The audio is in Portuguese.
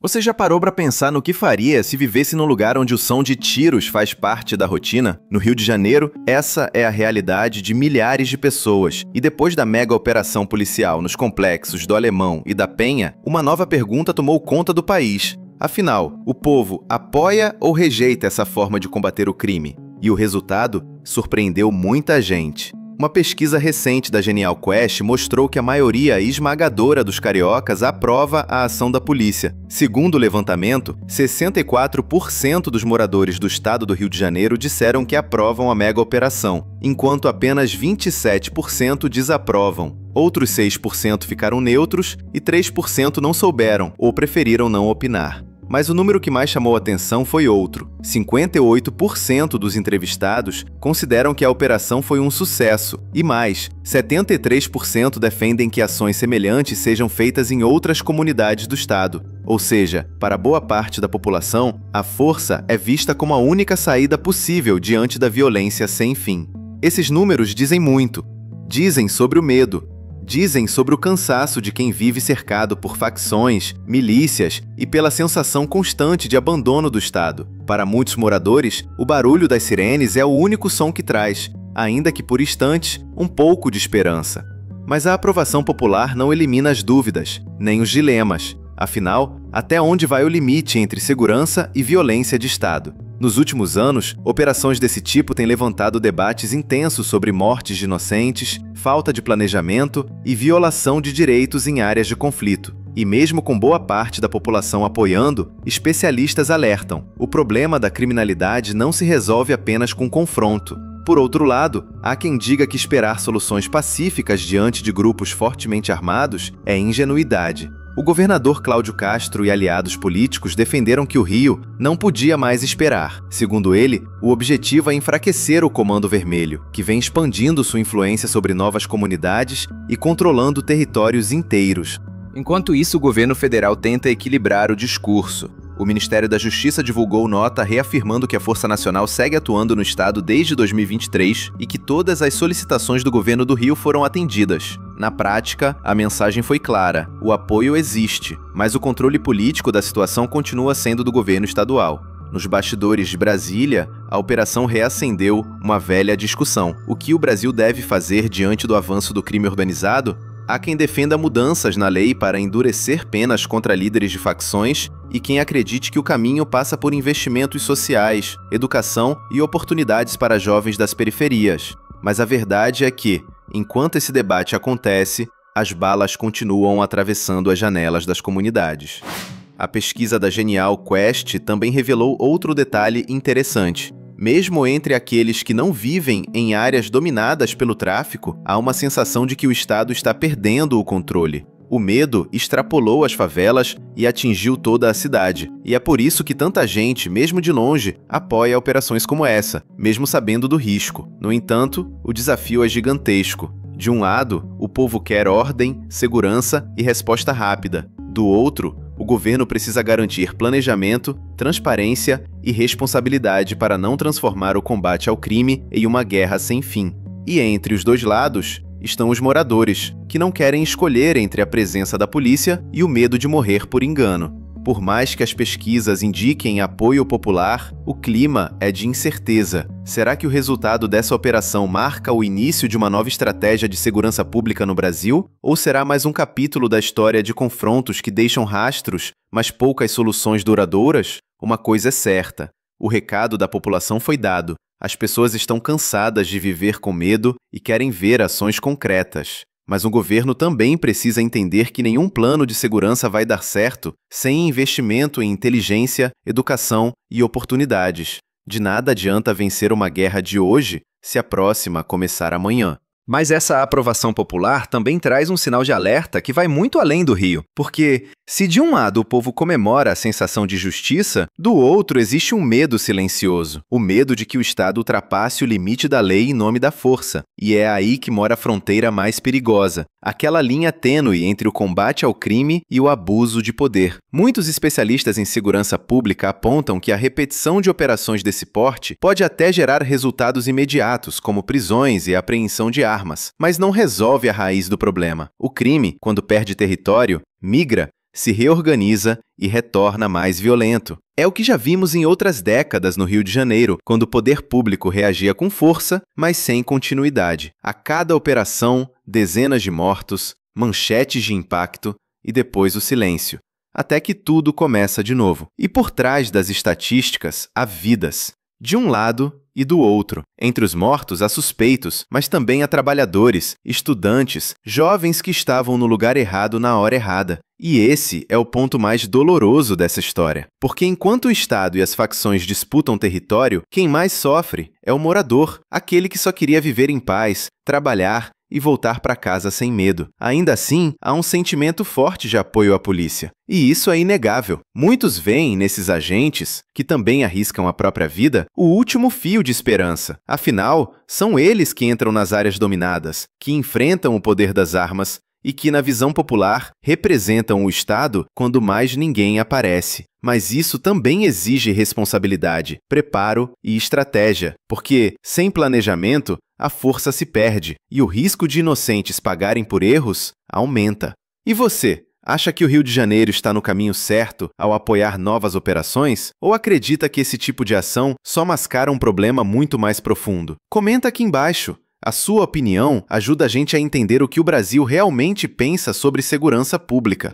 Você já parou para pensar no que faria se vivesse num lugar onde o som de tiros faz parte da rotina? No Rio de Janeiro, essa é a realidade de milhares de pessoas. E depois da mega operação policial nos complexos do Alemão e da Penha, uma nova pergunta tomou conta do país. Afinal, o povo apoia ou rejeita essa forma de combater o crime? E o resultado surpreendeu muita gente. Uma pesquisa recente da Genial Quest mostrou que a maioria esmagadora dos cariocas aprova a ação da polícia. Segundo o levantamento, 64% dos moradores do estado do Rio de Janeiro disseram que aprovam a mega operação, enquanto apenas 27% desaprovam. Outros 6% ficaram neutros e 3% não souberam ou preferiram não opinar. Mas o número que mais chamou a atenção foi outro. 58% dos entrevistados consideram que a operação foi um sucesso. E mais, 73% defendem que ações semelhantes sejam feitas em outras comunidades do estado. Ou seja, para boa parte da população, a força é vista como a única saída possível diante da violência sem fim. Esses números dizem muito. Dizem sobre o medo. Dizem sobre o cansaço de quem vive cercado por facções, milícias e pela sensação constante de abandono do Estado. Para muitos moradores, o barulho das sirenes é o único som que traz, ainda que por instantes, um pouco de esperança. Mas a aprovação popular não elimina as dúvidas, nem os dilemas. Afinal, até onde vai o limite entre segurança e violência de Estado? Nos últimos anos, operações desse tipo têm levantado debates intensos sobre mortes de inocentes, falta de planejamento e violação de direitos em áreas de conflito. E mesmo com boa parte da população apoiando, especialistas alertam: o problema da criminalidade não se resolve apenas com confronto. Por outro lado, há quem diga que esperar soluções pacíficas diante de grupos fortemente armados é ingenuidade. O governador Cláudio Castro e aliados políticos defenderam que o Rio não podia mais esperar. Segundo ele, o objetivo é enfraquecer o Comando Vermelho, que vem expandindo sua influência sobre novas comunidades e controlando territórios inteiros. Enquanto isso, o governo federal tenta equilibrar o discurso. O Ministério da Justiça divulgou nota reafirmando que a Força Nacional segue atuando no estado desde 2023 e que todas as solicitações do governo do Rio foram atendidas. Na prática, a mensagem foi clara: o apoio existe, mas o controle político da situação continua sendo do governo estadual. Nos bastidores de Brasília, a operação reacendeu uma velha discussão: o que o Brasil deve fazer diante do avanço do crime organizado? Há quem defenda mudanças na lei para endurecer penas contra líderes de facções e quem acredite que o caminho passa por investimentos sociais, educação e oportunidades para jovens das periferias. Mas a verdade é que, enquanto esse debate acontece, as balas continuam atravessando as janelas das comunidades. A pesquisa da Genial Quest também revelou outro detalhe interessante. Mesmo entre aqueles que não vivem em áreas dominadas pelo tráfico, há uma sensação de que o Estado está perdendo o controle. O medo extrapolou as favelas e atingiu toda a cidade. E é por isso que tanta gente, mesmo de longe, apoia operações como essa, mesmo sabendo do risco. No entanto, o desafio é gigantesco. De um lado, o povo quer ordem, segurança e resposta rápida. Do outro, o governo precisa garantir planejamento, transparência e responsabilidade para não transformar o combate ao crime em uma guerra sem fim. E entre os dois lados estão os moradores, que não querem escolher entre a presença da polícia e o medo de morrer por engano. Por mais que as pesquisas indiquem apoio popular, o clima é de incerteza. Será que o resultado dessa operação marca o início de uma nova estratégia de segurança pública no Brasil? Ou será mais um capítulo da história de confrontos que deixam rastros, mas poucas soluções duradouras? Uma coisa é certa: o recado da população foi dado. As pessoas estão cansadas de viver com medo e querem ver ações concretas. Mas o governo também precisa entender que nenhum plano de segurança vai dar certo sem investimento em inteligência, educação e oportunidades. De nada adianta vencer uma guerra de hoje se a próxima começar amanhã. Mas essa aprovação popular também traz um sinal de alerta que vai muito além do Rio. Porque, se de um lado o povo comemora a sensação de justiça, do outro existe um medo silencioso. O medo de que o Estado ultrapasse o limite da lei em nome da força. E é aí que mora a fronteira mais perigosa. Aquela linha tênue entre o combate ao crime e o abuso de poder. Muitos especialistas em segurança pública apontam que a repetição de operações desse porte pode até gerar resultados imediatos, como prisões e apreensão de armas, mas não resolve a raiz do problema. O crime, quando perde território, migra, se reorganiza e retorna mais violento. É o que já vimos em outras décadas no Rio de Janeiro, quando o poder público reagia com força, mas sem continuidade. A cada operação, dezenas de mortos, manchetes de impacto e depois o silêncio, até que tudo começa de novo. E por trás das estatísticas, há vidas, de um lado e do outro. Entre os mortos há suspeitos, mas também há trabalhadores, estudantes, jovens que estavam no lugar errado na hora errada. E esse é o ponto mais doloroso dessa história. Porque enquanto o Estado e as facções disputam território, quem mais sofre é o morador, aquele que só queria viver em paz, trabalhar e voltar para casa sem medo. Ainda assim, há um sentimento forte de apoio à polícia. E isso é inegável. Muitos veem nesses agentes, que também arriscam a própria vida, o último fio de esperança. Afinal, são eles que entram nas áreas dominadas, que enfrentam o poder das armas e que, na visão popular, representam o Estado quando mais ninguém aparece. Mas isso também exige responsabilidade, preparo e estratégia, porque, sem planejamento, a força se perde e o risco de inocentes pagarem por erros aumenta. E você? Acha que o Rio de Janeiro está no caminho certo ao apoiar novas operações? Ou acredita que esse tipo de ação só mascara um problema muito mais profundo? Comenta aqui embaixo. A sua opinião ajuda a gente a entender o que o Brasil realmente pensa sobre segurança pública.